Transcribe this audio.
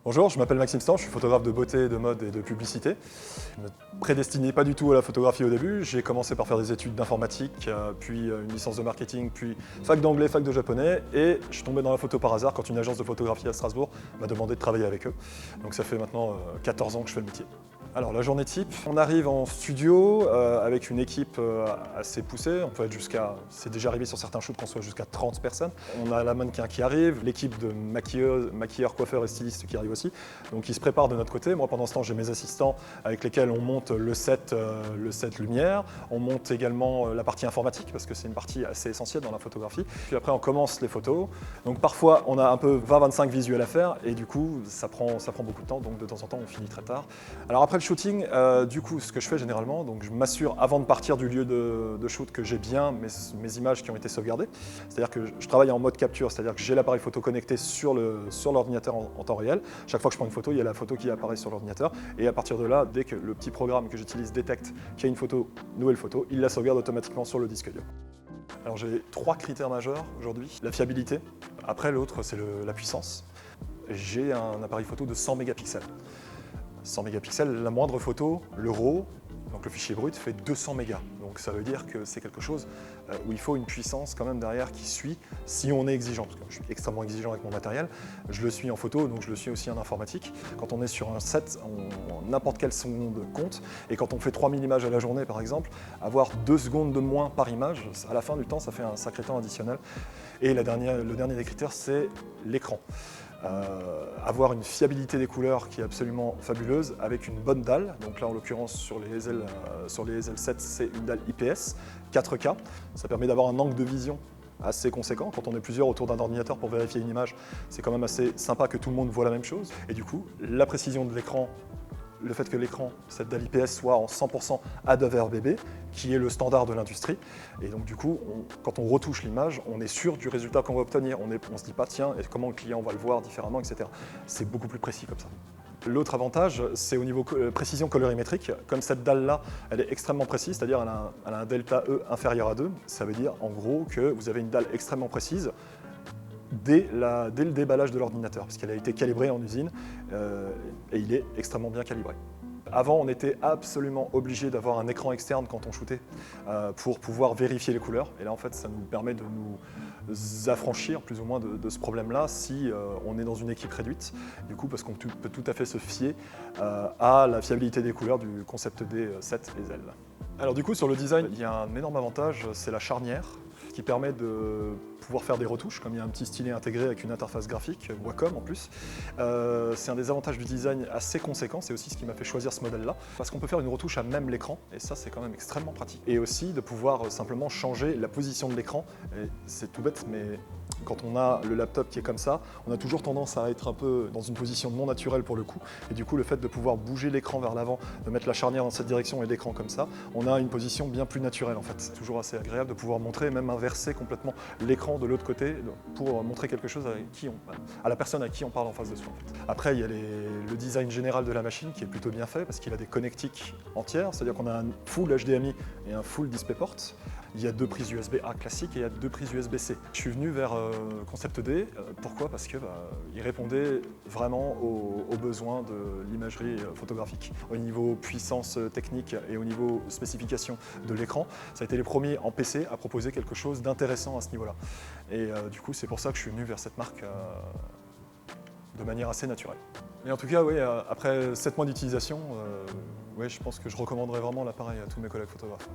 Bonjour, je m'appelle Maxime Stan, je suis photographe de beauté, de mode et de publicité. Je ne me prédestinais pas du tout à la photographie au début. J'ai commencé par faire des études d'informatique, puis une licence de marketing, puis fac d'anglais, fac de japonais. Et je suis tombé dans la photo par hasard quand une agence de photographie à Strasbourg m'a demandé de travailler avec eux. Donc ça fait maintenant 14 ans que je fais le métier. Alors la journée type, on arrive en studio avec une équipe assez poussée, on peut être jusqu'à, c'est déjà arrivé sur certains shoots qu'on soit jusqu'à 30 personnes. On a la mannequin qui arrive, l'équipe de maquilleurs, coiffeurs et stylistes qui arrive aussi, donc ils se préparent de notre côté. Moi pendant ce temps j'ai mes assistants avec lesquels on monte le set lumière, on monte également la partie informatique parce que c'est une partie assez essentielle dans la photographie. Puis après on commence les photos, donc parfois on a un peu 20-25 visuels à faire et du coup ça prend beaucoup de temps, donc de temps en temps on finit très tard. Alors après le shooting, du coup, ce que je fais généralement, donc je m'assure avant de partir du lieu de shoot que j'ai bien mes images qui ont été sauvegardées. C'est-à-dire que je travaille en mode capture, c'est-à-dire que j'ai l'appareil photo connecté sur l'ordinateur en temps réel. Chaque fois que je prends une photo, il y a la photo qui apparaît sur l'ordinateur. Et à partir de là, dès que le petit programme que j'utilise détecte qu'il y a une photo, nouvelle photo, il la sauvegarde automatiquement sur le disque dur. Alors j'ai 3 critères majeurs aujourd'hui. La fiabilité, après l'autre c'est la puissance. J'ai un appareil photo de 100 mégapixels. 100 mégapixels, la moindre photo, le RAW, donc le fichier brut, fait 200 mégas. Donc ça veut dire que c'est quelque chose où il faut une puissance quand même derrière qui suit si on est exigeant. Parce que je suis extrêmement exigeant avec mon matériel, je le suis en photo, donc je le suis aussi en informatique. Quand on est sur un set, n'importe quelle seconde compte. Et quand on fait 3000 images à la journée par exemple, avoir 2 secondes de moins par image, à la fin du temps, ça fait un sacré temps additionnel. Et le dernier des critères, c'est l'écran. Avoir une fiabilité des couleurs qui est absolument fabuleuse avec une bonne dalle. Donc là en l'occurrence sur les EZ7 c'est une dalle IPS 4K. Ça permet d'avoir un angle de vision assez conséquent. Quand on est plusieurs autour d'un ordinateur pour vérifier une image, c'est quand même assez sympa que tout le monde voit la même chose. Et du coup, la précision de l'écran, le fait que l'écran, cette dalle IPS, soit en 100% Adobe RGB, qui est le standard de l'industrie. Et donc du coup, quand on retouche l'image, on est sûr du résultat qu'on va obtenir. On ne se dit pas, tiens, et comment le client va le voir différemment, etc. C'est beaucoup plus précis comme ça. L'autre avantage, c'est au niveau précision colorimétrique. Comme cette dalle-là, elle est extrêmement précise, c'est-à-dire elle a un delta E inférieur à 2. Ça veut dire en gros que vous avez une dalle extrêmement précise dès le déballage de l'ordinateur, parce qu'elle a été calibrée en usine et il est extrêmement bien calibré. Avant, on était absolument obligé d'avoir un écran externe quand on shootait pour pouvoir vérifier les couleurs. Et là, en fait, ça nous permet de nous affranchir plus ou moins de ce problème-là si on est dans une équipe réduite. Du coup, parce qu'on peut tout à fait se fier à la fiabilité des couleurs du concept D7 et ZEL. Alors du coup, sur le design, il y a un énorme avantage, c'est la charnière qui permet de pouvoir faire des retouches, comme il y a un petit stylet intégré avec une interface graphique, Wacom en plus. C'est un des avantages du design assez conséquent, c'est aussi ce qui m'a fait choisir ce modèle-là, parce qu'on peut faire une retouche à même l'écran, et ça c'est quand même extrêmement pratique. Et aussi de pouvoir simplement changer la position de l'écran, c'est tout bête, mais quand on a le laptop qui est comme ça, on a toujours tendance à être un peu dans une position non naturelle pour le coup, et du coup le fait de pouvoir bouger l'écran vers l'avant, de mettre la charnière dans cette direction et l'écran comme ça, on a une position bien plus naturelle en fait. C'est toujours assez agréable de pouvoir montrer, même inverser complètement l'écran de l'autre côté pour montrer quelque chose à la personne à qui on parle en face de soi. En fait. Après, il y a le design général de la machine qui est plutôt bien fait parce qu'il a des connectiques entières, c'est-à-dire qu'on a un full HDMI et un full DisplayPort. Il y a 2 prises USB-A classiques et il y a 2 prises USB-C. Je suis venu vers Concept D, pourquoi? Parce qu'il répondait vraiment aux besoins de l'imagerie photographique. Au niveau puissance technique et au niveau spécification de l'écran, ça a été les premiers en PC à proposer quelque chose d'intéressant à ce niveau-là. Et du coup, c'est pour ça que je suis venu vers cette marque de manière assez naturelle. Et en tout cas, oui, après 7 mois d'utilisation, je pense que je recommanderais vraiment l'appareil à tous mes collègues photographes.